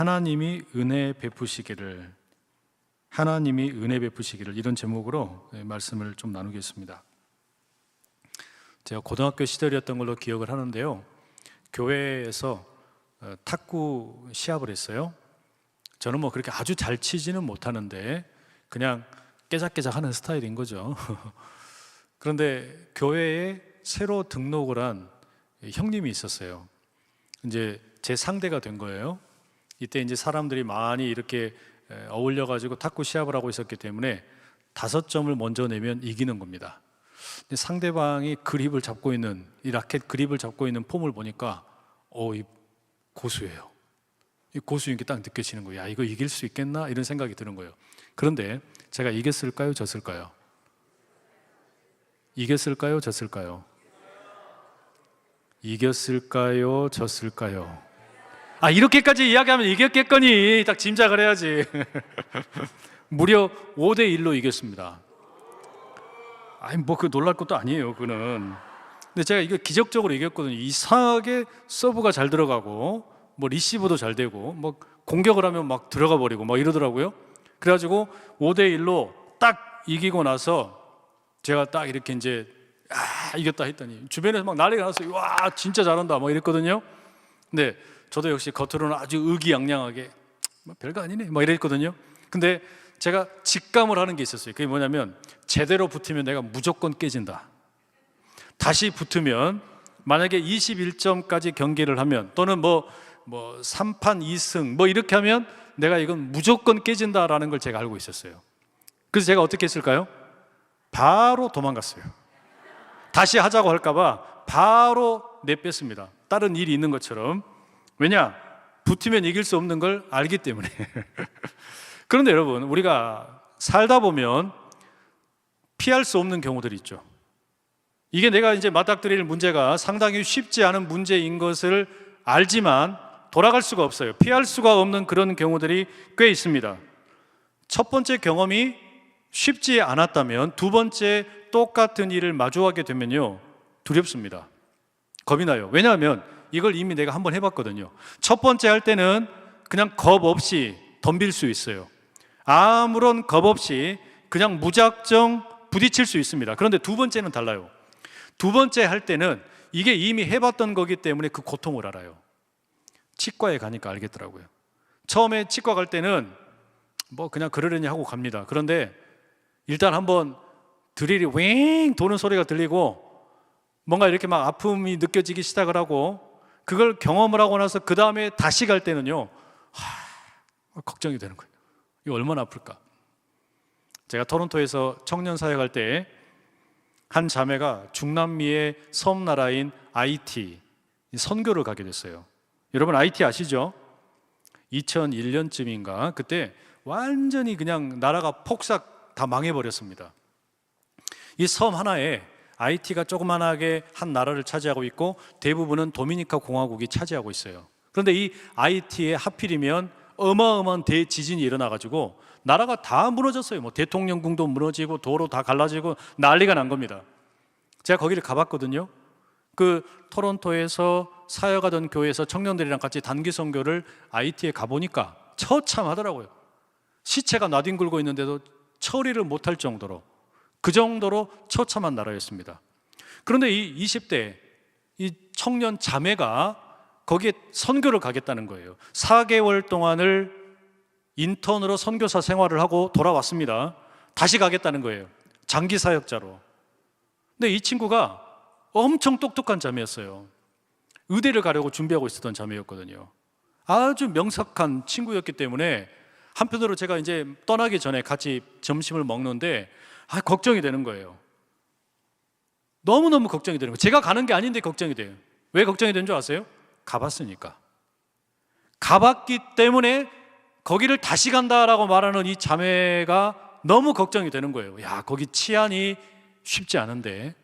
하나님이 은혜 베푸시기를, 하나님이 은혜 베푸시기를, 이런 제목으로 말씀을 좀 나누겠습니다. 제가 고등학교 시절이었던 걸로 기억을 하는데요, 교회에서 탁구 시합을 했어요. 저는 뭐 그렇게 아주 잘 치지는 못하는데 그냥 깨작깨작 하는 스타일인 거죠. 그런데 교회에 새로 등록을 한 형님이 있었어요. 이제 제 상대가 된 거예요. 이때 이제 사람들이 많이 이렇게 어울려가지고 탁구 시합을 하고 있었기 때문에 5점을 먼저 내면 이기는 겁니다. 근데 상대방이 그립을 잡고 있는, 이 라켓 그립을 잡고 있는 폼을 보니까 이 고수예요. 이 고수인 게 딱 느껴지는 거예요. 야, 이거 이길 수 있겠나? 이런 생각이 드는 거예요. 그런데 제가 이겼을까요? 졌을까요? 이겼을까요? 졌을까요? 이겼을까요? 졌을까요? 이렇게까지 이야기하면 이겼겠거니 딱 짐작을 해야지. 무려 5대1로 이겼습니다. 뭐 그 놀랄 것도 아니에요, 그는. 근데 제가 이거 기적적으로 이겼거든요. 이상하게 서브가 잘 들어가고, 뭐 리시브도 잘 되고, 뭐 공격을 하면 막 들어가 버리고 막 이러더라고요. 그래가지고 5대1로 딱 이기고 나서 제가 딱 이렇게 이제 이겼다 했더니 주변에서 막 난리가 났어요. 와, 진짜 잘한다 막 이랬거든요. 근데 저도 역시 겉으로는 아주 의기양양하게 뭐 별거 아니네 막 이랬거든요. 근데 제가 직감을 하는 게 있었어요. 그게 뭐냐면, 제대로 붙으면 내가 무조건 깨진다. 다시 붙으면 만약에 21점까지 경기를 하면, 또는 뭐 3판 2승 뭐 이렇게 하면 내가 이건 무조건 깨진다라는 걸 제가 알고 있었어요. 그래서 제가 어떻게 했을까요? 바로 도망갔어요. 다시 하자고 할까봐 바로 내뺐습니다. 다른 일이 있는 것처럼. 왜냐? 붙으면 이길 수 없는 걸 알기 때문에. 그런데 여러분, 우리가 살다 보면 피할 수 없는 경우들이 있죠. 이게 내가 이제 맞닥뜨릴 문제가 상당히 쉽지 않은 문제인 것을 알지만 돌아갈 수가 없어요. 피할 수가 없는 그런 경우들이 꽤 있습니다. 첫 번째 경험이 쉽지 않았다면 두 번째 똑같은 일을 마주하게 되면요, 두렵습니다. 겁이 나요. 왜냐하면 이걸 이미 내가 한번 해봤거든요. 첫 번째 할 때는 그냥 겁 없이 덤빌 수 있어요. 아무런 겁 없이 그냥 무작정 부딪힐 수 있습니다. 그런데 두 번째는 달라요. 두 번째 할 때는 이게 이미 해봤던 거기 때문에 그 고통을 알아요. 치과에 가니까 알겠더라고요. 처음에 치과 갈 때는 뭐 그냥 그러려니 하고 갑니다. 그런데 일단 한번 드릴이 왱 도는 소리가 들리고 뭔가 이렇게 막 아픔이 느껴지기 시작을 하고, 그걸 경험을 하고 나서 그 다음에 다시 갈 때는요, 걱정이 되는 거예요. 이거 얼마나 아플까? 제가 토론토에서 청년 사역할 때 한 자매가 중남미의 섬나라인 아이티 선교를 가게 됐어요. 여러분 아이티 아시죠? 2001년쯤인가 그때 완전히 그냥 나라가 폭삭 다 망해버렸습니다. 이 섬 하나에 아이티가 조그만하게 한 나라를 차지하고 있고 대부분은 도미니카 공화국이 차지하고 있어요. 그런데 이 아이티에 하필이면 어마어마한 대지진이 일어나가지고 나라가 다 무너졌어요. 뭐 대통령궁도 무너지고 도로 다 갈라지고 난리가 난 겁니다. 제가 거기를 가봤거든요. 그 토론토에서 사역하던 교회에서 청년들이랑 같이 단기 선교를 아이티에 가보니까 처참하더라고요. 시체가 나뒹굴고 있는데도 처리를 못할 정도로, 그 정도로 처참한 나라였습니다. 그런데 이 20대 이 청년 자매가 거기에 선교를 가겠다는 거예요. 4개월 동안을 인턴으로 선교사 생활을 하고 돌아왔습니다. 다시 가겠다는 거예요. 장기 사역자로. 근데 이 친구가 엄청 똑똑한 자매였어요. 의대를 가려고 준비하고 있었던 자매였거든요. 아주 명석한 친구였기 때문에 한편으로 제가 이제 떠나기 전에 같이 점심을 먹는데 걱정이 되는 거예요. 너무너무 걱정이 되는 거예요. 제가 가는 게 아닌데 걱정이 돼요. 왜 걱정이 되는 줄 아세요? 가봤으니까. 가봤기 때문에 거기를 다시 간다라고 말하는 이 자매가 너무 걱정이 되는 거예요. 야, 거기 치안이 쉽지 않은데,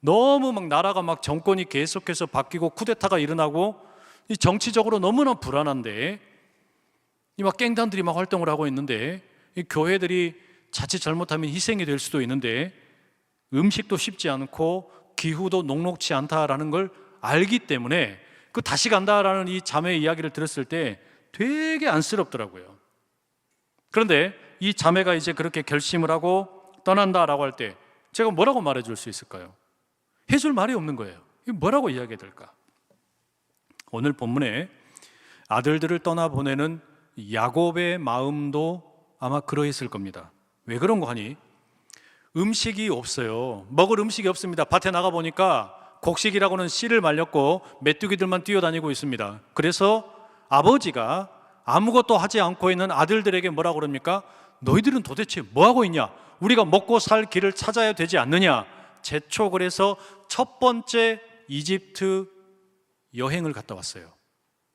너무 막 나라가 막 정권이 계속해서 바뀌고 쿠데타가 일어나고 이 정치적으로 너무나 불안한데, 이 막 갱단들이 막 활동을 하고 있는데, 이 교회들이 자칫 잘못하면 희생이 될 수도 있는데, 음식도 쉽지 않고 기후도 녹록지 않다라는 걸 알기 때문에 그 다시 간다라는 이 자매의 이야기를 들었을 때 되게 안쓰럽더라고요. 그런데 이 자매가 이제 그렇게 결심을 하고 떠난다라고 할 때 제가 뭐라고 말해줄 수 있을까요? 해줄 말이 없는 거예요. 이게 뭐라고 이야기해야 될까? 오늘 본문에 아들들을 떠나보내는 야곱의 마음도 아마 그러했을 겁니다. 왜 그런 거 하니? 음식이 없어요. 먹을 음식이 없습니다. 밭에 나가보니까 곡식이라고는 씨를 말렸고 메뚜기들만 뛰어다니고 있습니다. 그래서 아버지가 아무것도 하지 않고 있는 아들들에게 뭐라고 그럽니까? 너희들은 도대체 뭐하고 있냐? 우리가 먹고 살 길을 찾아야 되지 않느냐? 재촉을 해서 첫 번째 이집트 여행을 갔다 왔어요.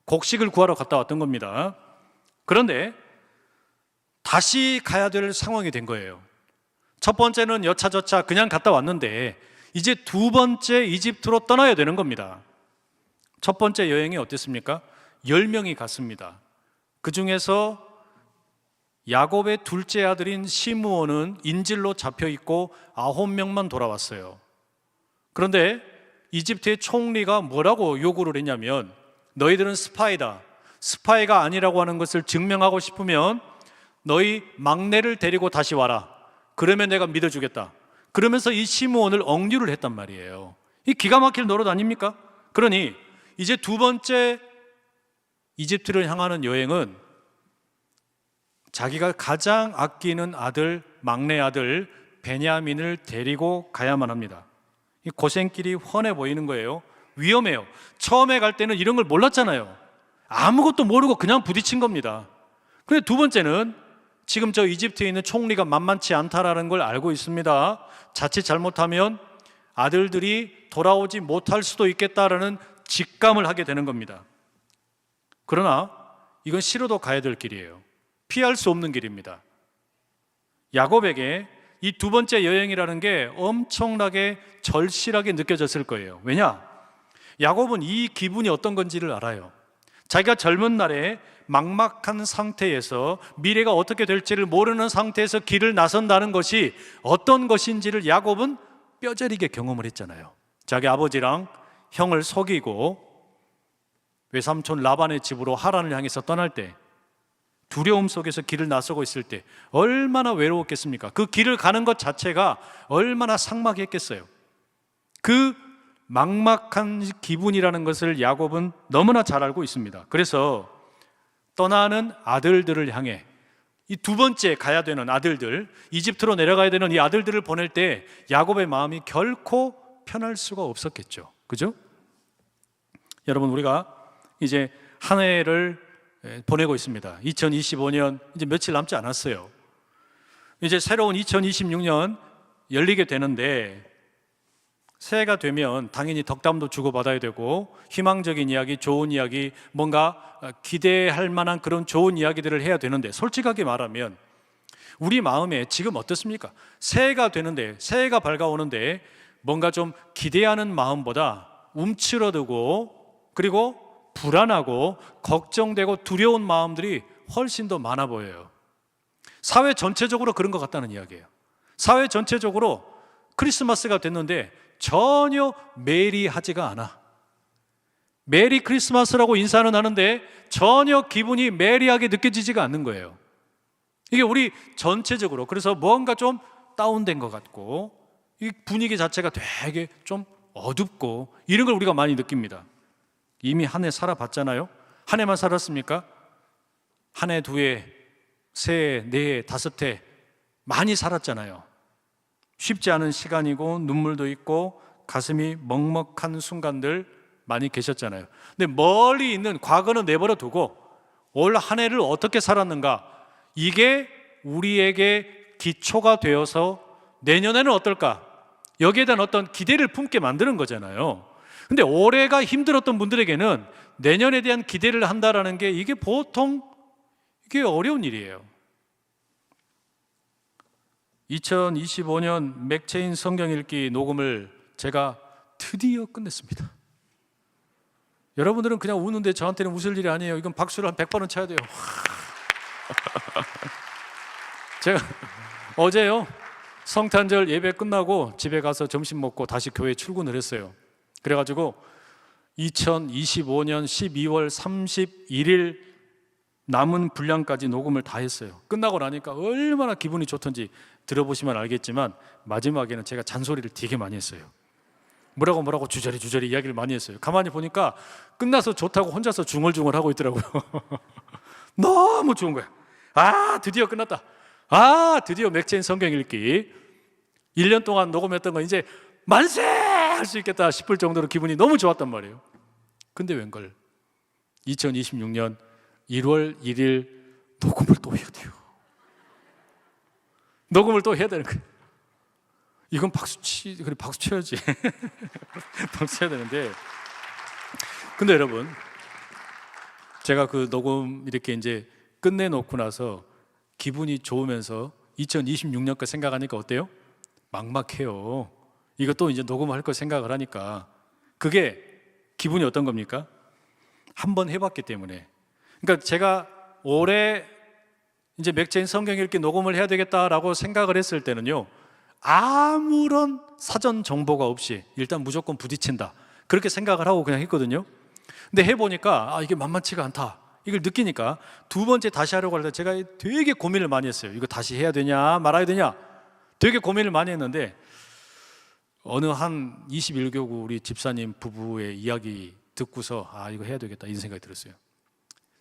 곡식을 구하러 갔다 왔던 겁니다. 그런데 다시 가야 될 상황이 된 거예요. 첫 번째는 여차저차 그냥 갔다 왔는데 이제 두 번째 이집트로 떠나야 되는 겁니다. 첫 번째 여행이 어땠습니까? 10명이 갔습니다. 그 중에서 야곱의 둘째 아들인 시므온은 인질로 잡혀 있고 9명만 돌아왔어요. 그런데 이집트의 총리가 뭐라고 요구를 했냐면 너희들은 스파이다. 스파이가 아니라고 하는 것을 증명하고 싶으면 너희 막내를 데리고 다시 와라. 그러면 내가 믿어주겠다. 그러면서 이 시므온을 억류를 했단 말이에요. 이 기가 막힐 노릇 아닙니까? 그러니 이제 두 번째 이집트를 향하는 여행은 자기가 가장 아끼는 아들, 막내 아들 베냐민을 데리고 가야만 합니다. 이 고생길이 훤해 보이는 거예요. 위험해요. 처음에 갈 때는 이런 걸 몰랐잖아요. 아무것도 모르고 그냥 부딪힌 겁니다. 그런데 두 번째는 지금 저 이집트에 있는 총리가 만만치 않다라는 걸 알고 있습니다. 자칫 잘못하면 아들들이 돌아오지 못할 수도 있겠다라는 직감을 하게 되는 겁니다. 그러나 이건 싫어도 가야 될 길이에요. 피할 수 없는 길입니다. 야곱에게 이 두 번째 여행이라는 게 엄청나게 절실하게 느껴졌을 거예요. 왜냐? 야곱은 이 기분이 어떤 건지를 알아요. 자기가 젊은 날에 막막한 상태에서 미래가 어떻게 될지를 모르는 상태에서 길을 나선다는 것이 어떤 것인지를 야곱은 뼈저리게 경험을 했잖아요. 자기 아버지랑 형을 속이고 외삼촌 라반의 집으로 하란을 향해서 떠날 때 두려움 속에서 길을 나서고 있을 때 얼마나 외로웠겠습니까? 그 길을 가는 것 자체가 얼마나 삭막했겠어요. 그 막막한 기분이라는 것을 야곱은 너무나 잘 알고 있습니다. 그래서 떠나는 아들들을 향해 이 두 번째 가야 되는 아들들, 이집트로 내려가야 되는 이 아들들을 보낼 때 야곱의 마음이 결코 편할 수가 없었겠죠. 그죠? 여러분, 우리가 이제 한 해를 보내고 있습니다. 2025년 이제 며칠 남지 않았어요. 이제 새로운 2026년 열리게 되는데 새해가 되면 당연히 덕담도 주고받아야 되고 희망적인 이야기, 좋은 이야기, 뭔가 기대할 만한 그런 좋은 이야기들을 해야 되는데 솔직하게 말하면 우리 마음에 지금 어떻습니까? 새해가 되는데, 새해가 밝아오는데 뭔가 좀 기대하는 마음보다 움츠러들고 그리고 불안하고 걱정되고 두려운 마음들이 훨씬 더 많아 보여요. 사회 전체적으로 그런 것 같다는 이야기예요. 사회 전체적으로 크리스마스가 됐는데 전혀 메리하지가 않아. 메리 크리스마스라고 인사는 하는데 전혀 기분이 메리하게 느껴지지가 않는 거예요. 이게 우리 전체적으로, 그래서 뭔가 좀 다운된 것 같고 이 분위기 자체가 되게 좀 어둡고 이런 걸 우리가 많이 느낍니다. 이미 한 해 살아봤잖아요. 한 해만 살았습니까? 한 해, 두 해, 세 해, 네 해, 다섯 해 많이 살았잖아요. 쉽지 않은 시간이고 눈물도 있고 가슴이 먹먹한 순간들 많이 계셨잖아요. 근데 멀리 있는 과거는 내버려 두고 올 한 해를 어떻게 살았는가, 이게 우리에게 기초가 되어서 내년에는 어떨까, 여기에 대한 어떤 기대를 품게 만드는 거잖아요. 근데 올해가 힘들었던 분들에게는 내년에 대한 기대를 한다라는 게 이게 보통 이게 어려운 일이에요. 2025년 맥체인 성경 읽기 녹음을 제가 드디어 끝냈습니다. 여러분들은 그냥 우는데 저한테는 웃을 일이 아니에요. 이건 박수를 한 100번은 쳐야 돼요. 제가 어제요 성탄절 예배 끝나고 집에 가서 점심 먹고 다시 교회 출근을 했어요. 그래가지고 2025년 12월 31일 남은 분량까지 녹음을 다 했어요. 끝나고 나니까 얼마나 기분이 좋던지 들어보시면 알겠지만 마지막에는 제가 잔소리를 되게 많이 했어요. 뭐라고 주저리 이야기를 많이 했어요. 가만히 보니까 끝나서 좋다고 혼자서 중얼중얼 하고 있더라고요. 너무 좋은 거야. 아, 드디어 끝났다. 아, 드디어 맥체인 성경 읽기 1년 동안 녹음했던 거 이제 만세! 할 수 있겠다 싶을 정도로 기분이 너무 좋았단 말이에요. 근데 웬걸 2026년 1월 1일 녹음을 또 해야 돼요. 녹음을 또 해야 되는 거예요. 이건 박수 쳐야지. 박수 쳐야 되는데. 근데 여러분, 제가 그 녹음 이렇게 이제 끝내놓고 나서 기분이 좋으면서 2026년 거 생각하니까 어때요? 막막해요. 이것도 이제 녹음할 거 생각을 하니까 그게 기분이 어떤 겁니까? 한번 해봤기 때문에. 그러니까 제가 올해 이제 맥체인 성경 읽기 녹음을 해야 되겠다라고 생각을 했을 때는요, 아무런 사전 정보가 없이 일단 무조건 부딪힌다, 그렇게 생각을 하고 그냥 했거든요. 근데 해보니까 이게 만만치가 않다, 이걸 느끼니까 두 번째 다시 하려고 할 때 제가 되게 고민을 많이 했어요. 이거 다시 해야 되냐 말아야 되냐 되게 고민을 많이 했는데, 어느 한 21교구 우리 집사님 부부의 이야기 듣고서 이거 해야 되겠다 이런 생각이 들었어요.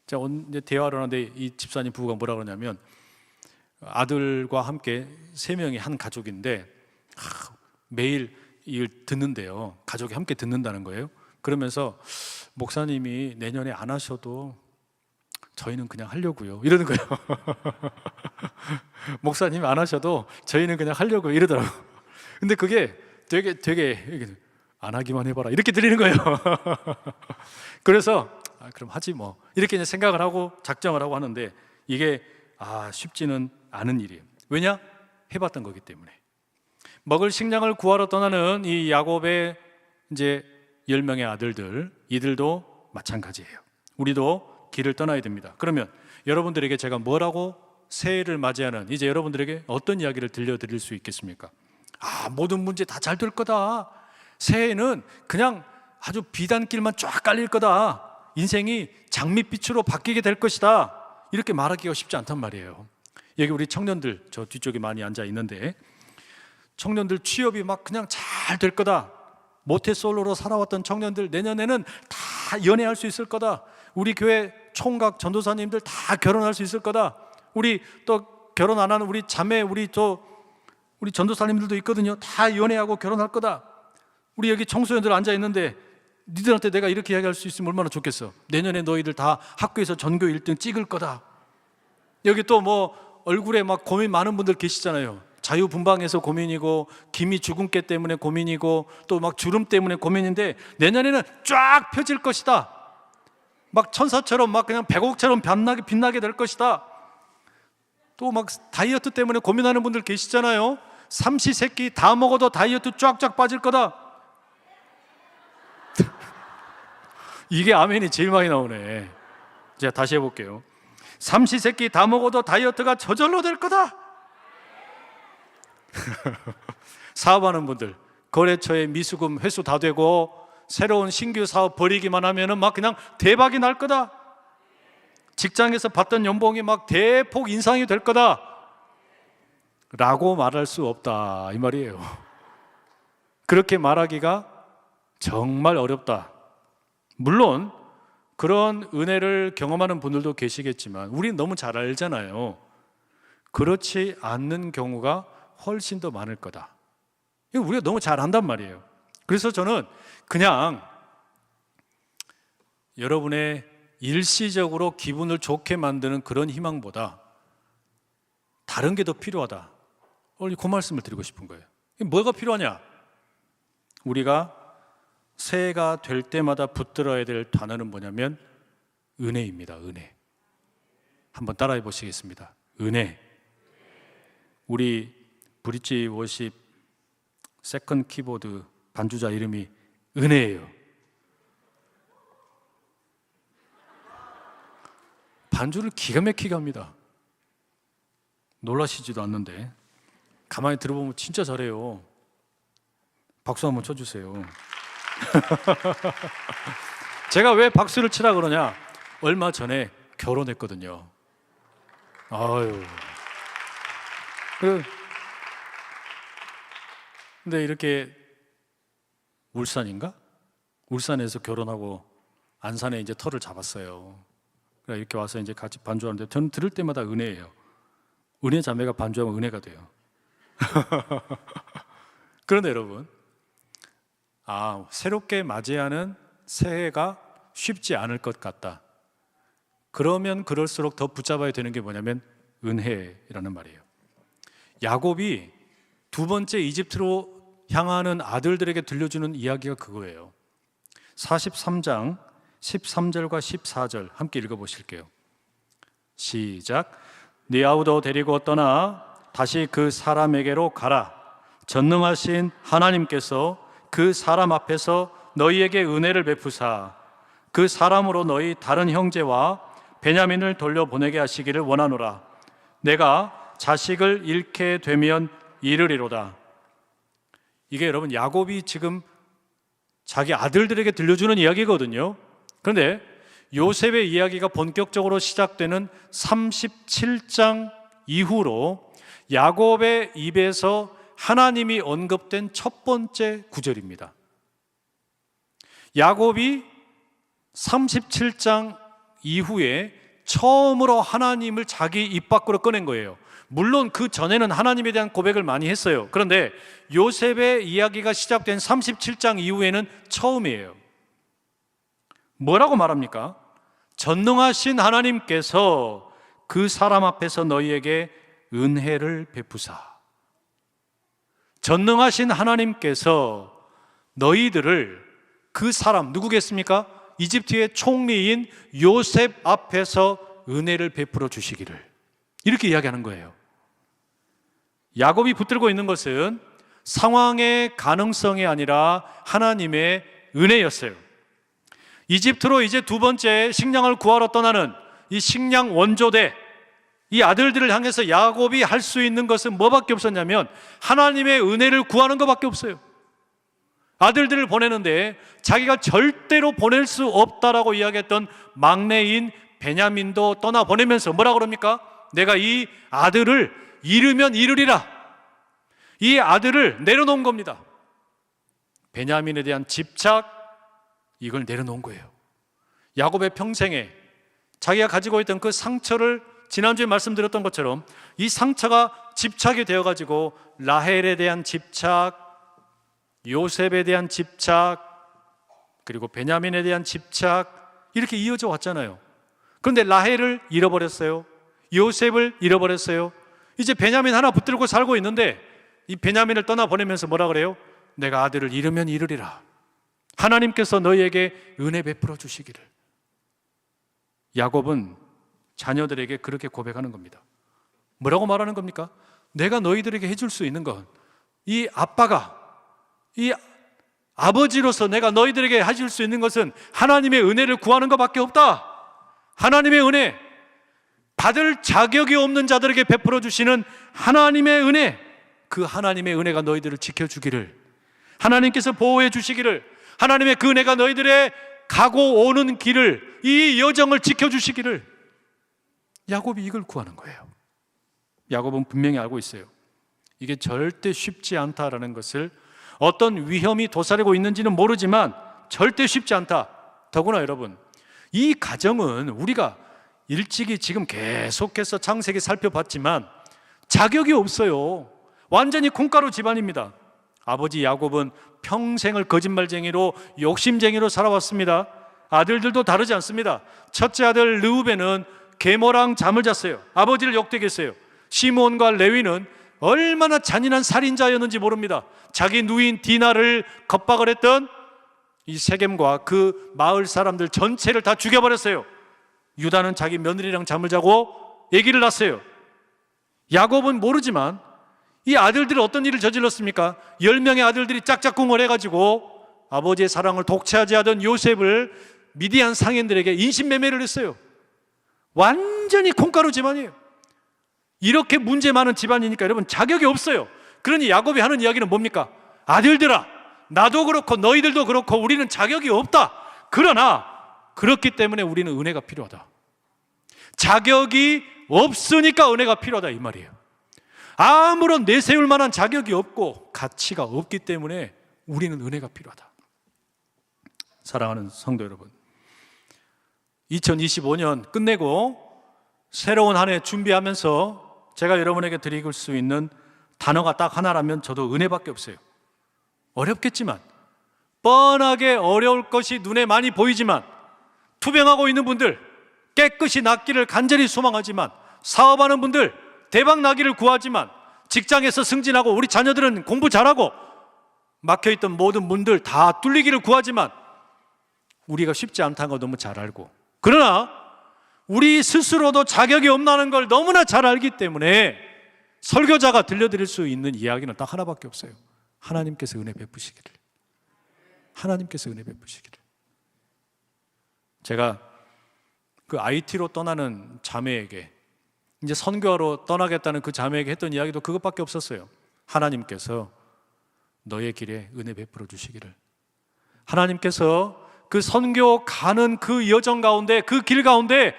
자, 오늘 대화를 하는데 이 집사님 부부가 뭐라 그러냐면, 아들과 함께 3명이 한 가족인데 매일 이걸 듣는데요, 가족이 함께 듣는다는 거예요. 그러면서 목사님이 내년에 안 하셔도 저희는 그냥 하려고요 이러는 거예요. 목사님이 안 하셔도 저희는 그냥 하려고요 이러더라고요. 근데 그게 되게 안 하기만 해봐라 이렇게 들리는 거예요. 그래서 그럼 하지 뭐 이렇게 이제 생각을 하고 작정을 하고 하는데, 이게 쉽지는 않은 일이에요. 왜냐? 해봤던 거기 때문에. 먹을 식량을 구하러 떠나는 이 야곱의 이제 10명의 아들들, 이들도 마찬가지예요. 우리도 길을 떠나야 됩니다. 그러면 여러분들에게 제가 뭐라고 새해를 맞이하는 이제 여러분들에게 어떤 이야기를 들려드릴 수 있겠습니까? 모든 문제 다 잘 될 거다, 새해에는 그냥 아주 비단길만 쫙 깔릴 거다, 인생이 장밋빛으로 바뀌게 될 것이다, 이렇게 말하기가 쉽지 않단 말이에요. 여기 우리 청년들 저 뒤쪽에 많이 앉아 있는데, 청년들 취업이 막 그냥 잘 될 거다, 모태솔로로 살아왔던 청년들 내년에는 다 연애할 수 있을 거다, 우리 교회 총각 전도사님들 다 결혼할 수 있을 거다, 우리 또 결혼 안 하는 우리 자매 우리 전도사님들도 있거든요, 다 연애하고 결혼할 거다. 우리 여기 청소년들 앉아 있는데 니들한테 내가 이렇게 이야기할 수 있으면 얼마나 좋겠어. 내년에 너희들 다 학교에서 전교 1등 찍을 거다. 여기 또 뭐 얼굴에 막 고민 많은 분들 계시잖아요. 자유분방해서 고민이고, 기미 주근깨 때문에 고민이고, 또 막 주름 때문에 고민인데 내년에는 쫙 펴질 것이다. 막 천사처럼 막 그냥 백옥처럼 빛나게 될 것이다. 또 막 다이어트 때문에 고민하는 분들 계시잖아요. 삼시세끼 다 먹어도 다이어트 쫙쫙 빠질 거다. 이게 아멘이 제일 많이 나오네. 제가 다시 해볼게요. 삼시세끼 다 먹어도 다이어트가 저절로 될 거다. 사업하는 분들, 거래처에 미수금 회수 다 되고 새로운 신규 사업 벌이기만 하면은 막 그냥 대박이 날 거다. 직장에서 받던 연봉이 막 대폭 인상이 될 거다 라고 말할 수 없다 이 말이에요. 그렇게 말하기가 정말 어렵다. 물론 그런 은혜를 경험하는 분들도 계시겠지만 우리는 너무 잘 알잖아요. 그렇지 않는 경우가 훨씬 더 많을 거다. 이거 우리가 너무 잘 안단 말이에요. 그래서 저는 그냥 여러분의 일시적으로 기분을 좋게 만드는 그런 희망보다 다른 게 더 필요하다, 오늘 그 말씀을 드리고 싶은 거예요. 뭐가 필요하냐? 우리가 새해가 될 때마다 붙들어야 될 단어는 뭐냐면 은혜입니다. 은혜. 한번 따라해 보시겠습니다. 은혜. 우리 브릿지 워십 세컨드 키보드 반주자 이름이 은혜예요. 반주를 기가 막히게 합니다. 놀라시지도 않는데 가만히 들어보면 진짜 잘해요. 박수 한번 쳐주세요. 제가 왜 박수를 치라 그러냐? 얼마 전에 결혼했거든요. 아유. 근데 이렇게 울산인가? 울산에서 결혼하고 안산에 이제 터를 잡았어요. 그래 이렇게 와서 이제 같이 반주하는데 저는 들을 때마다 은혜예요. 은혜 자매가 반주하면 은혜가 돼요. 그런데 여러분, 새롭게 맞이하는 새해가 쉽지 않을 것 같다. 그러면 그럴수록 더 붙잡아야 되는 게 뭐냐면 은혜라는 말이에요. 야곱이 두 번째 이집트로 향하는 아들들에게 들려주는 이야기가 그거예요. 43장 13절과 14절 함께 읽어보실게요. 시작. 네 아우도 데리고 떠나 다시 그 사람에게로 가라. 전능하신 하나님께서 그 사람 앞에서 너희에게 은혜를 베푸사 그 사람으로 너희 다른 형제와 베냐민을 돌려보내게 하시기를 원하노라. 내가 자식을 잃게 되면 이르리로다. 이게 여러분 야곱이 지금 자기 아들들에게 들려주는 이야기거든요. 그런데 요셉의 이야기가 본격적으로 시작되는 37장 이후로 야곱의 입에서 하나님이 언급된 첫 번째 구절입니다. 야곱이 37장 이후에 처음으로 하나님을 자기 입 밖으로 꺼낸 거예요. 물론 그 전에는 하나님에 대한 고백을 많이 했어요. 그런데 요셉의 이야기가 시작된 37장 이후에는 처음이에요. 뭐라고 말합니까? 전능하신 하나님께서 그 사람 앞에서 너희에게 은혜를 베푸사. 전능하신 하나님께서 너희들을 그 사람 누구겠습니까? 이집트의 총리인 요셉 앞에서 은혜를 베풀어 주시기를, 이렇게 이야기하는 거예요. 야곱이 붙들고 있는 것은 상황의 가능성이 아니라 하나님의 은혜였어요. 이집트로 이제 두 번째 식량을 구하러 떠나는 이 식량 원조대, 이 아들들을 향해서 야곱이 할 수 있는 것은 뭐밖에 없었냐면 하나님의 은혜를 구하는 것밖에 없어요. 아들들을 보내는데 자기가 절대로 보낼 수 없다라고 이야기했던 막내인 베냐민도 떠나보내면서 뭐라 그럽니까? 내가 이 아들을 잃으면 잃으리라. 이 아들을 내려놓은 겁니다. 베냐민에 대한 집착, 이걸 내려놓은 거예요. 야곱의 평생에 자기가 가지고 있던 그 상처를 지난주에 말씀드렸던 것처럼 이 상처가 집착이 되어가지고 라헬에 대한 집착, 요셉에 대한 집착, 그리고 베냐민에 대한 집착, 이렇게 이어져 왔잖아요. 그런데 라헬을 잃어버렸어요. 요셉을 잃어버렸어요. 이제 베냐민 하나 붙들고 살고 있는데 이 베냐민을 떠나보내면서 뭐라 그래요? 내가 아들을 잃으면 잃으리라. 하나님께서 너희에게 은혜 베풀어 주시기를. 야곱은 자녀들에게 그렇게 고백하는 겁니다. 뭐라고 말하는 겁니까? 내가 너희들에게 해줄 수 있는 건, 이 아빠가, 이 아버지로서 내가 너희들에게 해줄 수 있는 것은 하나님의 은혜를 구하는 것밖에 없다. 하나님의 은혜, 받을 자격이 없는 자들에게 베풀어 주시는 하나님의 은혜, 그 하나님의 은혜가 너희들을 지켜주기를, 하나님께서 보호해 주시기를, 하나님의 그 은혜가 너희들의 가고 오는 길을, 이 여정을 지켜주시기를. 야곱이 이걸 구하는 거예요. 야곱은 분명히 알고 있어요. 이게 절대 쉽지 않다라는 것을, 어떤 위험이 도사리고 있는지는 모르지만 절대 쉽지 않다. 더구나 여러분, 이 가정은 우리가 일찍이 지금 계속해서 창세기 살펴봤지만 자격이 없어요. 완전히 콩가루 집안입니다. 아버지 야곱은 평생을 거짓말쟁이로 욕심쟁이로 살아왔습니다. 아들들도 다르지 않습니다. 첫째 아들 르우벤은 계모랑 잠을 잤어요. 아버지를 욕되게 했어요. 시므온과 레위는 얼마나 잔인한 살인자였는지 모릅니다. 자기 누인 디나를 겁박을 했던 이 세겜과 그 마을 사람들 전체를 다 죽여버렸어요. 유다는 자기 며느리랑 잠을 자고 아기를 낳았어요. 야곱은 모르지만 이 아들들이 어떤 일을 저질렀습니까? 10명의 아들들이 짝짝꿍을 해가지고 아버지의 사랑을 독차지 하던 요셉을 미디안 상인들에게 인신매매를 했어요. 완전히 콩가루 집안이에요. 이렇게 문제 많은 집안이니까 여러분 자격이 없어요. 그러니 야곱이 하는 이야기는 뭡니까? 아들들아, 나도 그렇고 너희들도 그렇고 우리는 자격이 없다. 그러나 그렇기 때문에 우리는 은혜가 필요하다. 자격이 없으니까 은혜가 필요하다 이 말이에요. 아무런 내세울 만한 자격이 없고 가치가 없기 때문에 우리는 은혜가 필요하다. 사랑하는 성도 여러분, 2025년 끝내고 새로운 한 해 준비하면서 제가 여러분에게 드릴 수 있는 단어가 딱 하나라면 저도 은혜밖에 없어요. 어렵겠지만, 뻔하게 어려울 것이 눈에 많이 보이지만, 투병하고 있는 분들 깨끗이 낫기를 간절히 소망하지만, 사업하는 분들 대박 나기를 구하지만, 직장에서 승진하고 우리 자녀들은 공부 잘하고 막혀있던 모든 문들 다 뚫리기를 구하지만 우리가 쉽지 않다는 거 너무 잘 알고, 그러나 우리 스스로도 자격이 없다는 걸 너무나 잘 알기 때문에 설교자가 들려드릴 수 있는 이야기는 딱 하나밖에 없어요. 하나님께서 은혜 베푸시기를. 하나님께서 은혜 베푸시기를. 제가 그 IT로 떠나는 자매에게, 이제 선교하러 떠나겠다는 그 자매에게 했던 이야기도 그것밖에 없었어요. 하나님께서 너의 길에 은혜 베풀어 주시기를. 하나님께서 그 선교 가는 그 여정 가운데, 그 길 가운데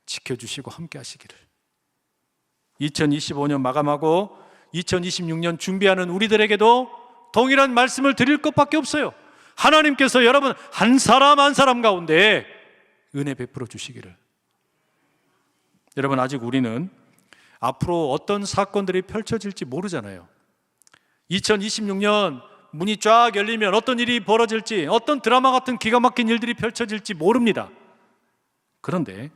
지켜주시고 함께 하시기를. 2025년 마감하고 2026년 준비하는 우리들에게도 동일한 말씀을 드릴 것밖에 없어요. 하나님께서 여러분 한 사람 한 사람 가운데 은혜 베풀어 주시기를. 여러분, 아직 우리는 앞으로 어떤 사건들이 펼쳐질지 모르잖아요. 2026년 문이 쫙 열리면 어떤 일이 벌어질지, 어떤 드라마 같은 기가 막힌 일들이 펼쳐질지 모릅니다. 그런데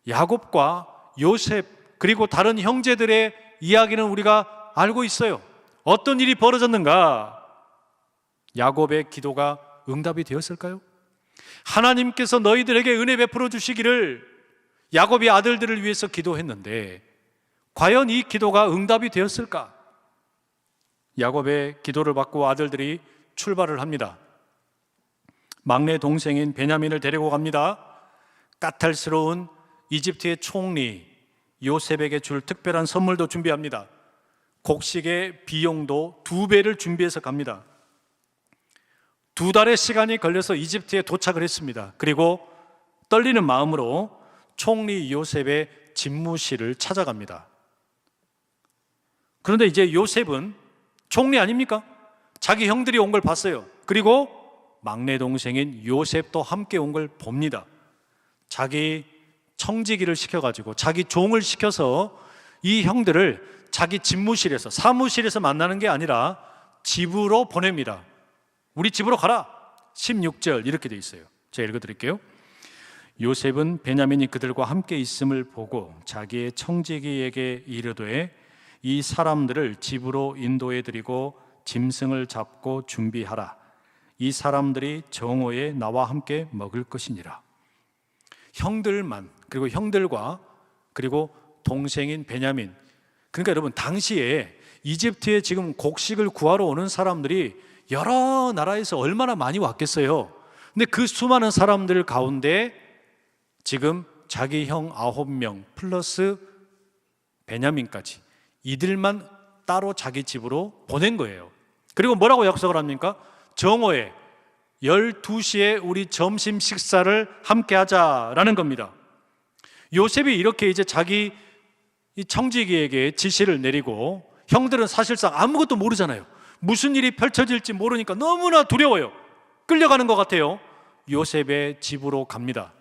야곱과 요셉 그리고 다른 형제들의 이야기는 우리가 알고 있어요. 어떤 일이 벌어졌는가? 야곱의 기도가 응답이 되었을까요? 하나님께서 너희들에게 은혜 베풀어 주시기를 야곱이 아들들을 위해서 기도했는데 과연 이 기도가 응답이 되었을까? 야곱의 기도를 받고 아들들이 출발을 합니다. 막내 동생인 베냐민을 데리고 갑니다. 까탈스러운 이집트의 총리 요셉에게 줄 특별한 선물도 준비합니다. 곡식의 비용도 2배를 준비해서 갑니다. 2달의 시간이 걸려서 이집트에 도착을 했습니다. 그리고 떨리는 마음으로 총리 요셉의 집무실을 찾아갑니다. 그런데 이제 요셉은 총리 아닙니까? 자기 형들이 온 걸 봤어요. 그리고 막내 동생인 요셉도 함께 온 걸 봅니다. 자기 청지기를 시켜가지고 자기 종을 시켜서 이 형들을 자기 집무실에서, 사무실에서 만나는 게 아니라 집으로 보냅니다. 우리 집으로 가라. 16절 이렇게 돼 있어요. 제가 읽어드릴게요. 요셉은 베냐민이 그들과 함께 있음을 보고 자기의 청지기에게 이르되 이 사람들을 집으로 인도해드리고 짐승을 잡고 준비하라. 이 사람들이 정오에 나와 함께 먹을 것이니라. 형들만, 그리고 형들과 그리고 동생인 베냐민, 그러니까 여러분 당시에 이집트에 지금 곡식을 구하러 오는 사람들이 여러 나라에서 얼마나 많이 왔겠어요. 근데 그 수많은 사람들 가운데 지금 자기 형 9명 플러스 베냐민까지 이들만 따로 자기 집으로 보낸 거예요. 그리고 뭐라고 약속을 합니까? 정오에 12시에 우리 점심 식사를 함께 하자라는 겁니다. 요셉이 이렇게 이제 자기 이 청지기에게 지시를 내리고, 형들은 사실상 아무것도 모르잖아요. 무슨 일이 펼쳐질지 모르니까 너무나 두려워요. 끌려가는 것 같아요. 요셉의 집으로 갑니다.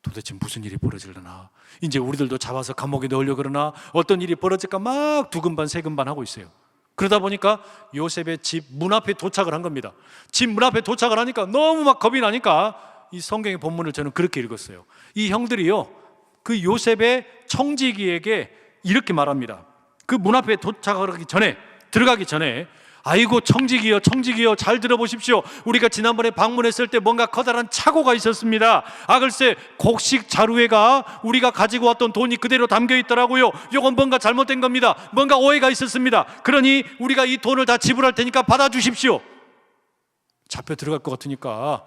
도대체 무슨 일이 벌어질려나, 이제 우리들도 잡아서 감옥에 넣으려 그러나, 어떤 일이 벌어질까 막 두근반 세근반 하고 있어요. 그러다 보니까 요셉의 집 문 앞에 도착을 한 겁니다. 집 문 앞에 도착을 하니까 너무 막 겁이 나니까 이 성경의 본문을 저는 그렇게 읽었어요. 이 형들이요, 그 요셉의 청지기에게 이렇게 말합니다. 그 문 앞에 도착하기 전에, 들어가기 전에, 아이고 청지기요, 청지기요, 잘 들어보십시오. 우리가 지난번에 방문했을 때 뭔가 커다란 착오가 있었습니다. 글쎄 곡식 자루에가 우리가 가지고 왔던 돈이 그대로 담겨 있더라고요. 이건 뭔가 잘못된 겁니다. 뭔가 오해가 있었습니다. 그러니 우리가 이 돈을 다 지불할 테니까 받아주십시오. 잡혀 들어갈 것 같으니까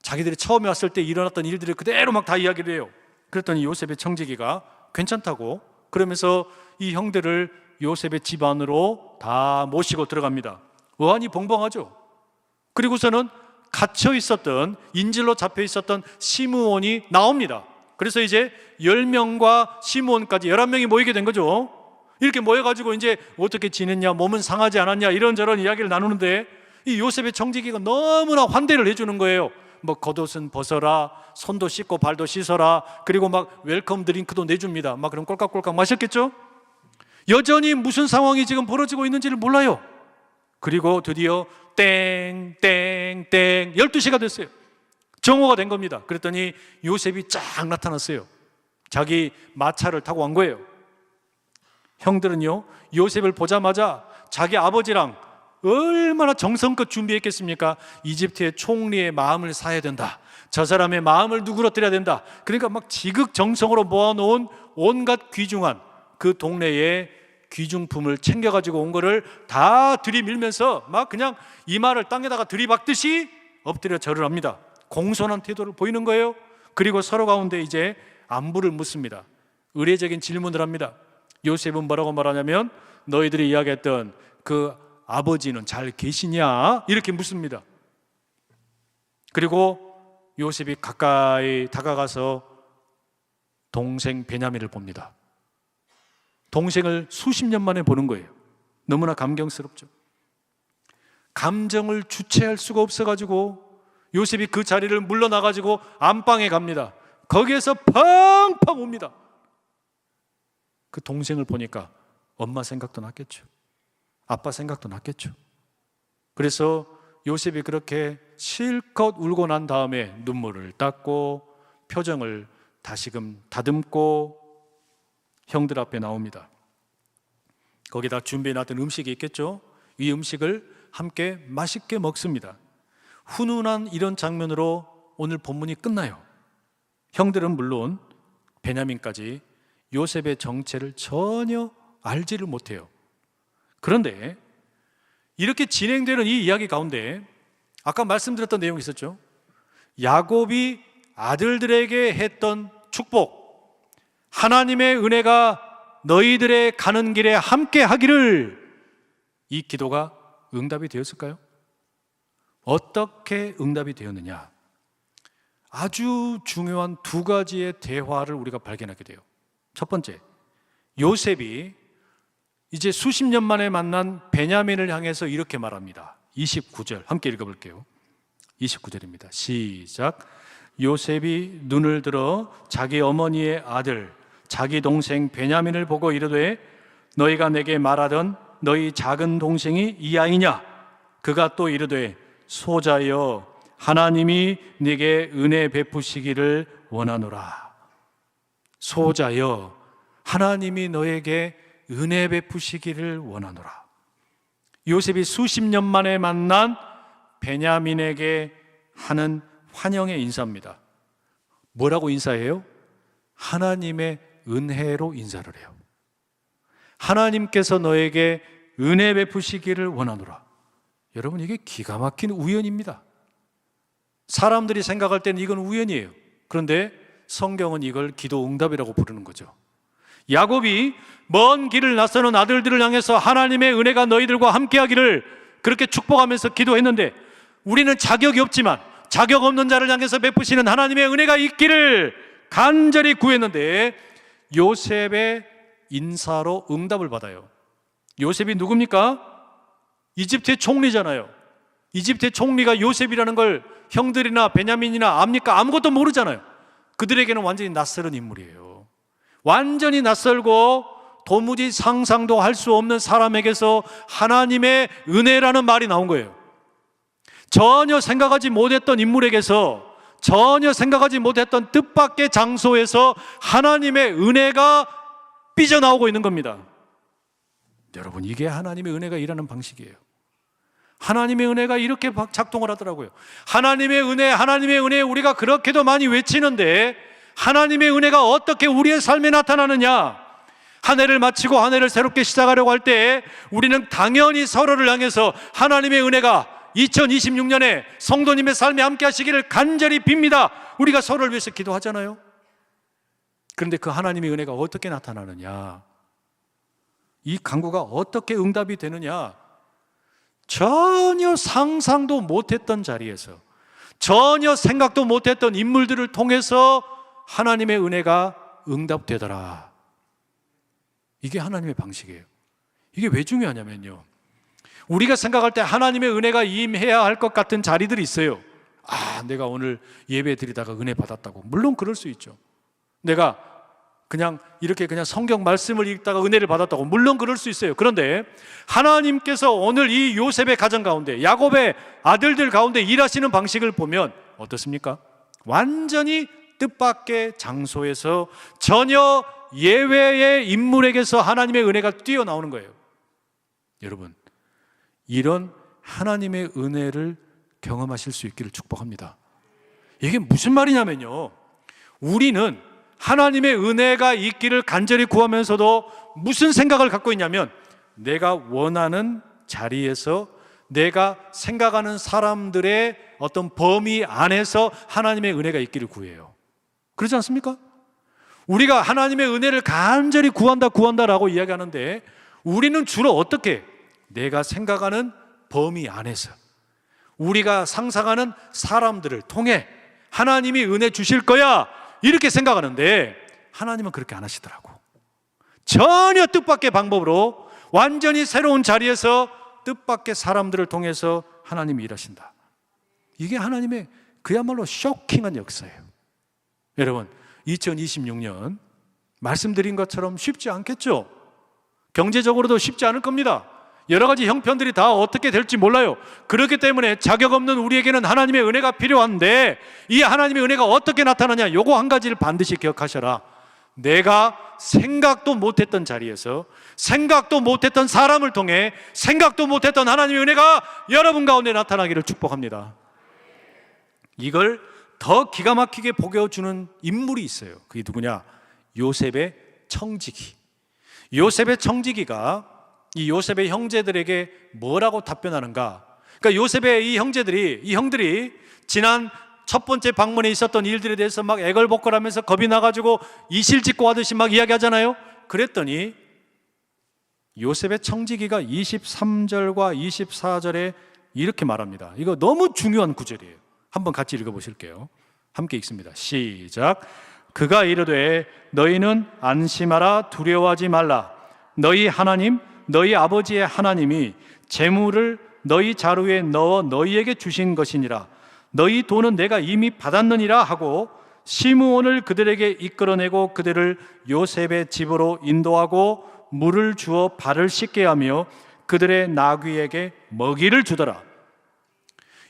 자기들이 처음에 왔을 때 일어났던 일들을 그대로 막 다 이야기를 해요. 그랬더니 요셉의 청지기가 괜찮다고 그러면서 이 형들을 요셉의 집 안으로 다 모시고 들어갑니다. 어안이 벙벙하죠. 그리고서는 갇혀 있었던, 인질로 잡혀 있었던 시므온이 나옵니다. 그래서 이제 10명과 시므온까지 11명이 모이게 된 거죠. 이렇게 모여가지고 이제 어떻게 지냈냐, 몸은 상하지 않았냐, 이런저런 이야기를 나누는데 이 요셉의 청지기가 너무나 환대를 해주는 거예요. 뭐 겉옷은 벗어라, 손도 씻고 발도 씻어라, 그리고 막 웰컴 드링크도 내줍니다. 막 그럼 꼴깍꼴깍 마셨겠죠? 여전히 무슨 상황이 지금 벌어지고 있는지를 몰라요. 그리고 드디어 땡땡땡 12시가 됐어요. 정오가 된 겁니다. 그랬더니 요셉이 쫙 나타났어요. 자기 마차를 타고 간 거예요. 형들은요, 요셉을 보자마자 자기 아버지랑 얼마나 정성껏 준비했겠습니까? 이집트의 총리의 마음을 사야 된다, 저 사람의 마음을 누그러뜨려야 된다. 그러니까 막 지극정성으로 모아놓은 온갖 귀중한 그 동네의 귀중품을 챙겨가지고 온 거를 다 들이밀면서 막 그냥 이마를 땅에다가 들이박듯이 엎드려 절을 합니다. 공손한 태도를 보이는 거예요. 그리고 서로 가운데 이제 안부를 묻습니다. 의례적인 질문을 합니다. 요셉은 뭐라고 말하냐면, 너희들이 이야기했던 그 아버지는 잘 계시냐? 이렇게 묻습니다. 그리고 요셉이 가까이 다가가서 동생 베냐민을 봅니다. 동생을 수십 년 만에 보는 거예요. 너무나 감격스럽죠. 감정을 주체할 수가 없어가지고 요셉이 그 자리를 물러나가지고 안방에 갑니다. 거기에서 펑펑 웁니다. 그 동생을 보니까 엄마 생각도 났겠죠. 아빠 생각도 났겠죠. 그래서 요셉이 그렇게 실컷 울고 난 다음에 눈물을 닦고 표정을 다시금 다듬고 형들 앞에 나옵니다. 거기다 준비해놨던 음식이 있겠죠. 이 음식을 함께 맛있게 먹습니다. 훈훈한 이런 장면으로 오늘 본문이 끝나요. 형들은 물론 베냐민까지 요셉의 정체를 전혀 알지를 못해요. 그런데 이렇게 진행되는 이 이야기 가운데 아까 말씀드렸던 내용이 있었죠. 야곱이 아들들에게 했던 축복, 하나님의 은혜가 너희들의 가는 길에 함께 하기를, 이 기도가 응답이 되었을까요? 어떻게 응답이 되었느냐? 아주 중요한 두 가지의 대화를 우리가 발견하게 돼요. 첫 번째, 요셉이 이제 수십 년 만에 만난 베냐민을 향해서 이렇게 말합니다. 29절 함께 읽어볼게요. 29절입니다. 시작. 요셉이 눈을 들어 자기 어머니의 아들 자기 동생 베냐민을 보고 이르되, 너희가 내게 말하던 너희 작은 동생이 이 아이냐? 그가 또 이르되, 소자여 하나님이 네게 은혜 베푸시기를 원하노라. 소자여 하나님이 너에게 은혜 베푸시기를 원하노라. 요셉이 수십 년 만에 만난 베냐민에게 하는 환영의 인사입니다. 뭐라고 인사해요? 하나님의 은혜로 인사를 해요. 하나님께서 너에게 은혜 베푸시기를 원하노라. 여러분, 이게 기가 막힌 우연입니다. 사람들이 생각할 때는 이건 우연이에요. 그런데 성경은 이걸 기도 응답이라고 부르는 거죠. 야곱이 먼 길을 나서는 아들들을 향해서 하나님의 은혜가 너희들과 함께 하기를 그렇게 축복하면서 기도했는데, 우리는 자격이 없지만 자격 없는 자를 향해서 베푸시는 하나님의 은혜가 있기를 간절히 구했는데 요셉의 인사로 응답을 받아요. 요셉이 누굽니까? 이집트의 총리잖아요. 이집트의 총리가 요셉이라는 걸 형들이나 베냐민이나 압니까? 아무것도 모르잖아요. 그들에게는 완전히 낯설은 인물이에요. 완전히 낯설고 도무지 상상도 할 수 없는 사람에게서 하나님의 은혜라는 말이 나온 거예요. 전혀 생각하지 못했던 인물에게서, 전혀 생각하지 못했던 뜻밖의 장소에서 하나님의 은혜가 삐져나오고 있는 겁니다. 여러분, 이게 하나님의 은혜가 일하는 방식이에요. 하나님의 은혜가 이렇게 작동을 하더라고요. 하나님의 은혜 우리가 그렇게도 많이 외치는데 하나님의 은혜가 어떻게 우리의 삶에 나타나느냐? 한 해를 마치고 한 해를 새롭게 시작하려고 할 때 우리는 당연히 서로를 향해서 하나님의 은혜가 2026년에 성도님의 삶에 함께 하시기를 간절히 빕니다. 우리가 서로를 위해서 기도하잖아요. 그런데 그 하나님의 은혜가 어떻게 나타나느냐? 이 간구가 어떻게 응답이 되느냐? 전혀 상상도 못했던 자리에서, 전혀 생각도 못했던 인물들을 통해서 하나님의 은혜가 응답되더라. 이게 하나님의 방식이에요. 이게 왜 중요하냐면요, 우리가 생각할 때 하나님의 은혜가 임해야 할 것 같은 자리들이 있어요. 내가 오늘 예배 드리다가 은혜 받았다고. 물론 그럴 수 있죠. 내가 그냥 성경 말씀을 읽다가 은혜를 받았다고. 물론 그럴 수 있어요. 그런데 하나님께서 오늘 이 요셉의 가정 가운데, 야곱의 아들들 가운데 일하시는 방식을 보면 어떻습니까? 완전히 뜻밖의 장소에서 전혀 예외의 인물에게서 하나님의 은혜가 뛰어나오는 거예요. 여러분, 이런 하나님의 은혜를 경험하실 수 있기를 축복합니다. 이게 무슨 말이냐면요, 우리는 하나님의 은혜가 있기를 간절히 구하면서도 무슨 생각을 갖고 있냐면, 내가 원하는 자리에서 내가 생각하는 사람들의 어떤 범위 안에서 하나님의 은혜가 있기를 구해요. 그렇지 않습니까? 우리가 하나님의 은혜를 간절히 구한다라고 이야기하는데, 우리는 주로 어떻게, 내가 생각하는 범위 안에서, 우리가 상상하는 사람들을 통해 하나님이 은혜 주실 거야, 이렇게 생각하는데, 하나님은 그렇게 안 하시더라고. 전혀 뜻밖의 방법으로 완전히 새로운 자리에서 뜻밖의 사람들을 통해서 하나님이 일하신다. 이게 하나님의 그야말로 쇼킹한 역사예요. 여러분, 2026년 말씀드린 것처럼 쉽지 않겠죠? 경제적으로도 쉽지 않을 겁니다. 여러 가지 형편들이 다 어떻게 될지 몰라요. 그렇기 때문에 자격 없는 우리에게는 하나님의 은혜가 필요한데, 이 하나님의 은혜가 어떻게 나타나냐, 요거 한 가지를 반드시 기억하셔라. 내가 생각도 못했던 자리에서, 생각도 못했던 사람을 통해, 생각도 못했던 하나님의 은혜가 여러분 가운데 나타나기를 축복합니다. 이걸 더 기가 막히게 보여주는 인물이 있어요. 그게 누구냐? 요셉의 청지기. 요셉의 청지기가 이 요셉의 형제들에게 뭐라고 답변하는가? 그러니까 요셉의 이 형들이 지난 첫 번째 방문에 있었던 일들에 대해서 막 애걸복걸하면서 겁이 나가지고 이실직고 하듯이 막 이야기하잖아요. 그랬더니 요셉의 청지기가 23절과 24절에 이렇게 말합니다. 이거 너무 중요한 구절이에요. 한번 같이 읽어보실게요. 함께 읽습니다. 시작. 그가 이르되 너희는 안심하라, 두려워하지 말라. 너희 하나님, 너희 아버지의 하나님이 재물을 너희 자루에 넣어 너희에게 주신 것이니라. 너희 돈은 내가 이미 받았느니라 하고 시므온을 그들에게 이끌어내고 그들을 요셉의 집으로 인도하고 물을 주어 발을 씻게 하며 그들의 나귀에게 먹이를 주더라.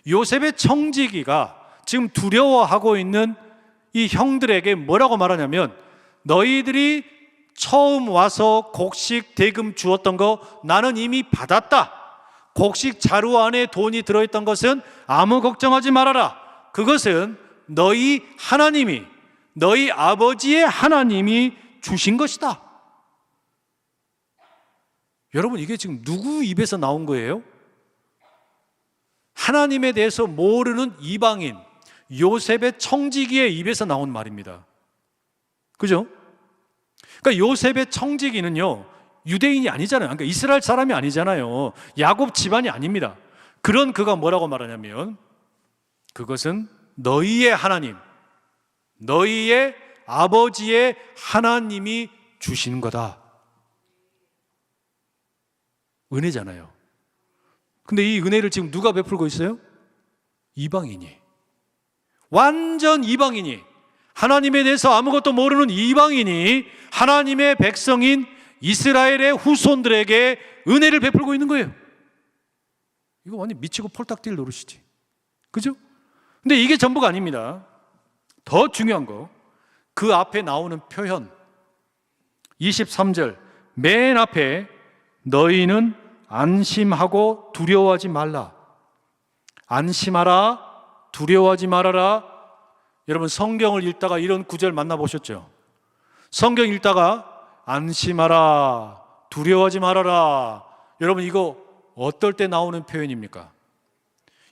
요셉의 청지기가 지금 두려워하고 있는 이 형들에게 뭐라고 말하냐면, 너희들이 처음 와서 곡식 대금 주었던 거 나는 이미 받았다. 곡식 자루 안에 돈이 들어있던 것은 아무 걱정하지 말아라. 그것은 너희 하나님이, 너희 아버지의 하나님이 주신 것이다. 여러분, 이게 지금 누구 입에서 나온 거예요? 하나님에 대해서 모르는 이방인 요셉의 청지기의 입에서 나온 말입니다. 그죠? 그러니까 요셉의 청지기는요, 유대인이 아니잖아요. 그러니까 이스라엘 사람이 아니잖아요. 야곱 집안이 아닙니다. 그런 그가 뭐라고 말하냐면, 그것은 너희의 하나님, 너희의 아버지의 하나님이 주신 거다. 은혜잖아요. 근데 이 은혜를 지금 누가 베풀고 있어요? 이방인이. 완전 이방인이, 하나님에 대해서 아무것도 모르는 이방인이 하나님의 백성인 이스라엘의 후손들에게 은혜를 베풀고 있는 거예요. 이거 완전 미치고 폴딱 뛸 노릇이지. 그죠? 근데 이게 전부가 아닙니다. 더 중요한 거, 그 앞에 나오는 표현 23절 맨 앞에 너희는 안심하고 두려워하지 말라. 안심하라, 두려워하지 말아라. 여러분, 성경을 읽다가 이런 구절 만나보셨죠? 성경 읽다가 안심하라, 두려워하지 말아라. 여러분, 이거 어떨 때 나오는 표현입니까?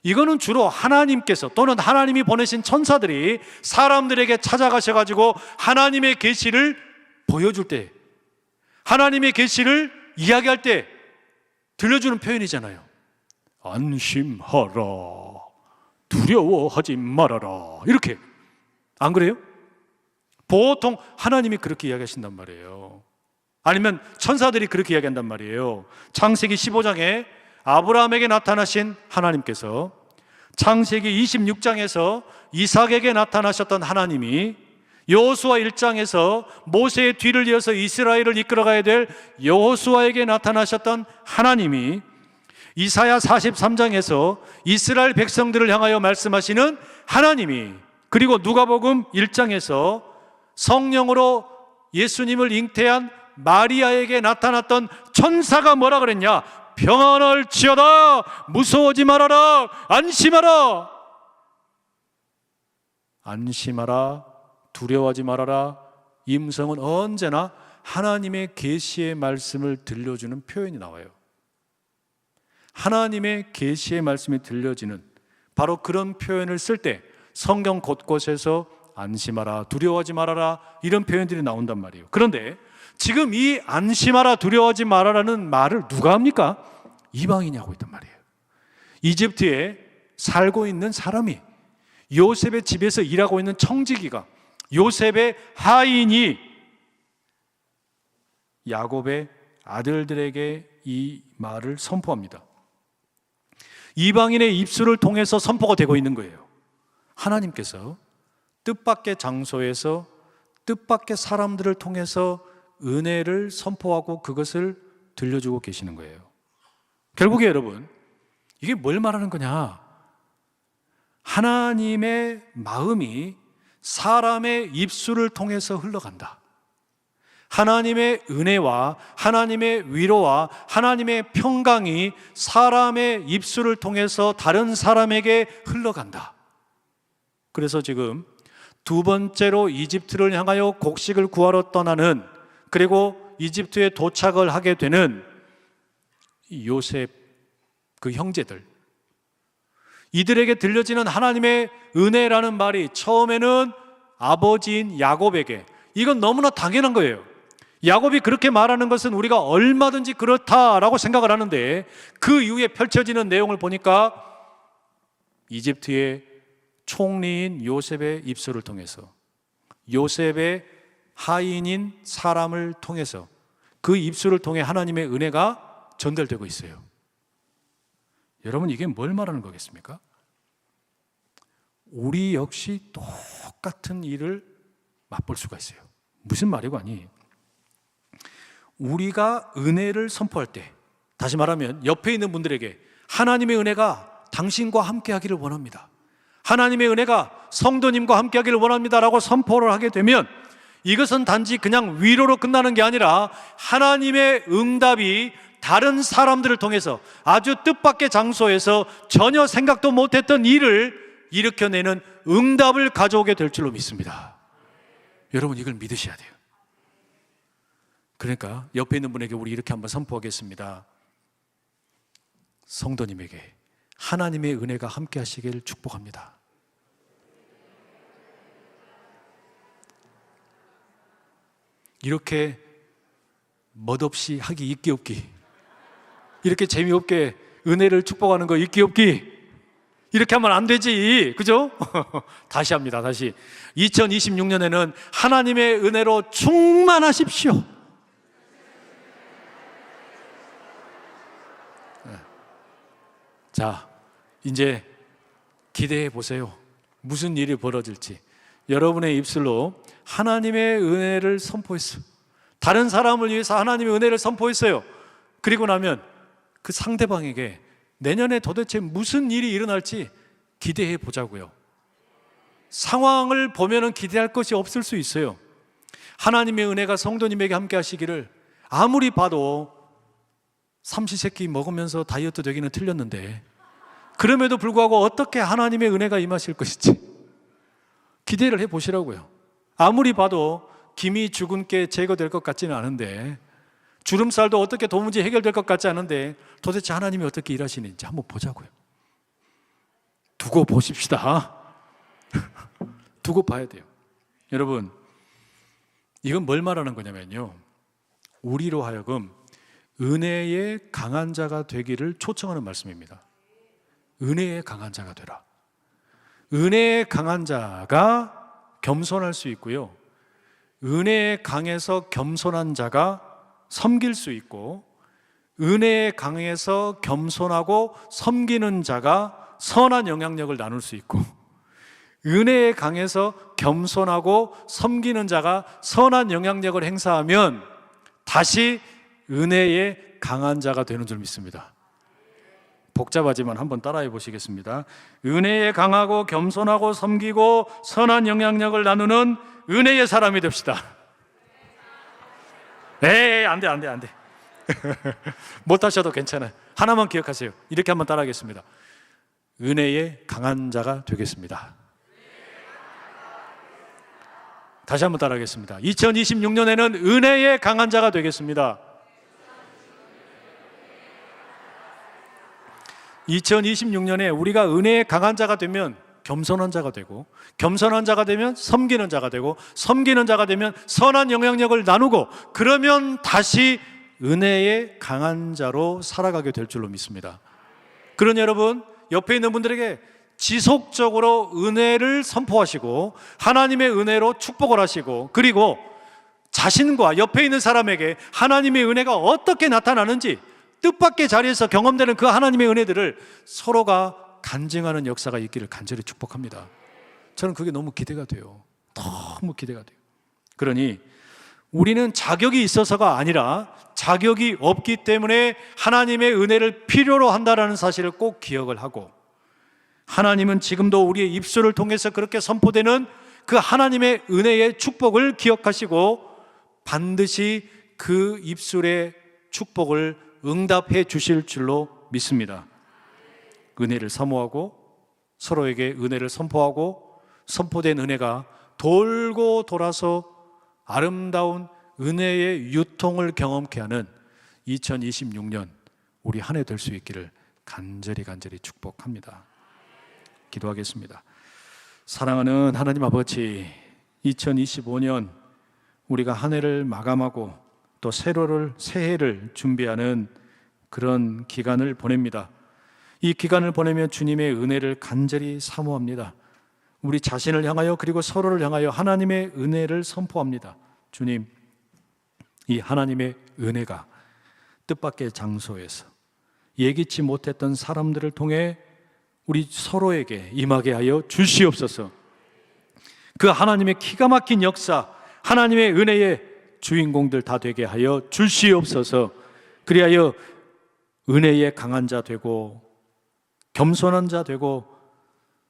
이거는 주로 하나님께서 또는 하나님이 보내신 천사들이 사람들에게 찾아가셔가지고 하나님의 계시를 보여줄 때, 하나님의 계시를 이야기할 때 들려주는 표현이잖아요. 안심하라, 두려워하지 말아라. 이렇게. 안 그래요? 보통 하나님이 그렇게 이야기하신단 말이에요. 아니면 천사들이 그렇게 이야기한단 말이에요. 창세기 15장에 아브라함에게 나타나신 하나님께서 창세기 26장에서 이삭에게 나타나셨던 하나님이 여호수아 1장에서 모세의 뒤를 이어서 이스라엘을 이끌어가야 될 여호수아에게 나타나셨던 하나님이 이사야 43장에서 이스라엘 백성들을 향하여 말씀하시는 하나님이, 그리고 누가복음 1장에서 성령으로 예수님을 잉태한 마리아에게 나타났던 천사가 뭐라 그랬냐? 평안할지어다, 무서워하지 말아라, 안심하라, 안심하라, 두려워하지 말아라. 이 음성은 언제나 하나님의 계시의 말씀을 들려주는 표현이 나와요. 하나님의 계시의 말씀이 들려지는 바로 그런 표현을 쓸 때 성경 곳곳에서 안심하라, 두려워하지 말아라, 이런 표현들이 나온단 말이에요. 그런데 지금 이 안심하라, 두려워하지 말아라는 말을 누가 합니까? 이방인이 하고 있단 말이에요. 이집트에 살고 있는 사람이, 요셉의 집에서 일하고 있는 청지기가, 요셉의 하인이 야곱의 아들들에게 이 말을 선포합니다. 이방인의 입술을 통해서 선포가 되고 있는 거예요. 하나님께서 뜻밖의 장소에서 뜻밖의 사람들을 통해서 은혜를 선포하고 그것을 들려주고 계시는 거예요. 결국에 여러분, 이게 뭘 말하는 거냐? 하나님의 마음이 사람의 입술을 통해서 흘러간다. 하나님의 은혜와 하나님의 위로와 하나님의 평강이 사람의 입술을 통해서 다른 사람에게 흘러간다. 그래서 지금 두 번째로 이집트를 향하여 곡식을 구하러 떠나는, 그리고 이집트에 도착을 하게 되는 요셉 그 형제들, 이들에게 들려지는 하나님의 은혜라는 말이 처음에는 아버지인 야곱에게, 이건 너무나 당연한 거예요. 야곱이 그렇게 말하는 것은 우리가 얼마든지 그렇다라고 생각을 하는데, 그 이후에 펼쳐지는 내용을 보니까 이집트의 총리인 요셉의 입술을 통해서, 요셉의 하인인 사람을 통해서, 그 입술을 통해 하나님의 은혜가 전달되고 있어요. 여러분, 이게 뭘 말하는 거겠습니까? 우리 역시 똑같은 일을 맛볼 수가 있어요. 무슨 말이고 아니, 우리가 은혜를 선포할 때, 다시 말하면 옆에 있는 분들에게 하나님의 은혜가 당신과 함께 하기를 원합니다, 하나님의 은혜가 성도님과 함께 하기를 원합니다 라고 선포를 하게 되면, 이것은 단지 그냥 위로로 끝나는 게 아니라 하나님의 응답이 다른 사람들을 통해서 아주 뜻밖의 장소에서 전혀 생각도 못했던 일을 일으켜내는 응답을 가져오게 될 줄로 믿습니다. 여러분, 이걸 믿으셔야 돼요. 그러니까 옆에 있는 분에게 우리 이렇게 한번 선포하겠습니다. 성도님에게 하나님의 은혜가 함께 하시길 축복합니다. 이렇게 멋없이 하기 있기 없기, 이렇게 재미없게 은혜를 축복하는 거 있기 없기, 이렇게 하면 안 되지, 그죠? 다시 합니다. 다시 2026년에는 하나님의 은혜로 충만하십시오. 자, 이제 기대해 보세요. 무슨 일이 벌어질지. 여러분의 입술로 하나님의 은혜를 선포했어요. 다른 사람을 위해서 하나님의 은혜를 선포했어요. 그리고 나면 그 상대방에게 내년에 도대체 무슨 일이 일어날지 기대해 보자고요. 상황을 보면은 기대할 것이 없을 수 있어요. 하나님의 은혜가 성도님에게 함께 하시기를, 아무리 봐도 삼시세끼 먹으면서 다이어트 되기는 틀렸는데, 그럼에도 불구하고 어떻게 하나님의 은혜가 임하실 것인지 기대를 해 보시라고요. 아무리 봐도 김이 죽은 게 제거될 것 같지는 않은데, 주름살도 어떻게 도무지 해결될 것 같지 않은데, 도대체 하나님이 어떻게 일하시는지 한번 보자고요. 두고 보십시다. 두고 봐야 돼요. 여러분, 이건 뭘 말하는 거냐면요, 우리로 하여금 은혜의 강한 자가 되기를 초청하는 말씀입니다. 은혜의 강한 자가 되라. 은혜의 강한 자가 겸손할 수 있고요, 은혜에 강해서 겸손한 자가 섬길 수 있고, 은혜에 강해서 겸손하고 섬기는 자가 선한 영향력을 나눌 수 있고, 은혜에 강해서 겸손하고 섬기는 자가 선한 영향력을 행사하면 다시 은혜에 강한 자가 되는 줄 믿습니다. 복잡하지만 한번 따라해 보시겠습니다. 은혜에 강하고 겸손하고 섬기고 선한 영향력을 나누는 은혜의 사람이 됩시다. 에이, 안 돼. 못하셔도 괜찮아요. 하나만 기억하세요. 이렇게 한번 따라하겠습니다. 은혜에 강한 자가 되겠습니다. 다시 한번 따라하겠습니다. 2026년에는 은혜에 강한 자가 되겠습니다. 2026년에 우리가 은혜에 강한 자가 되면 겸손한 자가 되고, 겸손한 자가 되면 섬기는 자가 되고, 섬기는 자가 되면 선한 영향력을 나누고, 그러면 다시 은혜에 강한 자로 살아가게 될 줄로 믿습니다. 그러니 여러분, 옆에 있는 분들에게 지속적으로 은혜를 선포하시고 하나님의 은혜로 축복을 하시고, 그리고 자신과 옆에 있는 사람에게 하나님의 은혜가 어떻게 나타나는지 뜻밖의 자리에서 경험되는 그 하나님의 은혜들을 서로가 간증하는 역사가 있기를 간절히 축복합니다. 저는 그게 너무 기대가 돼요. 너무 기대가 돼요. 그러니 우리는 자격이 있어서가 아니라 자격이 없기 때문에 하나님의 은혜를 필요로 한다는 사실을 꼭 기억을 하고, 하나님은 지금도 우리의 입술을 통해서 그렇게 선포되는 그 하나님의 은혜의 축복을 기억하시고 반드시 그 입술의 축복을 응답해 주실 줄로 믿습니다. 은혜를 사모하고 서로에게 은혜를 선포하고 선포된 은혜가 돌고 돌아서 아름다운 은혜의 유통을 경험케 하는 2026년 우리 한 해 될 수 있기를 간절히 축복합니다. 기도하겠습니다. 사랑하는 하나님 아버지, 2025년 우리가 한 해를 마감하고 또 새해를 준비하는 그런 기간을 보냅니다. 이 기간을 보내며 주님의 은혜를 간절히 사모합니다. 우리 자신을 향하여 그리고 서로를 향하여 하나님의 은혜를 선포합니다. 주님, 이 하나님의 은혜가 뜻밖의 장소에서 예기치 못했던 사람들을 통해 우리 서로에게 임하게 하여 주시옵소서. 그 하나님의 기가 막힌 역사, 하나님의 은혜의 주인공들 다 되게 하여 주시옵소서. 그리하여 은혜의 강한 자 되고 겸손한 자 되고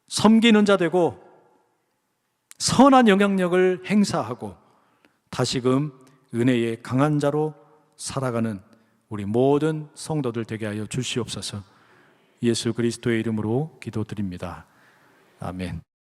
섬기는 자 되고 선한 영향력을 행사하고 다시금 은혜의 강한 자로 살아가는 우리 모든 성도들 되게 하여 주시옵소서. 예수 그리스도의 이름으로 기도드립니다. 아멘.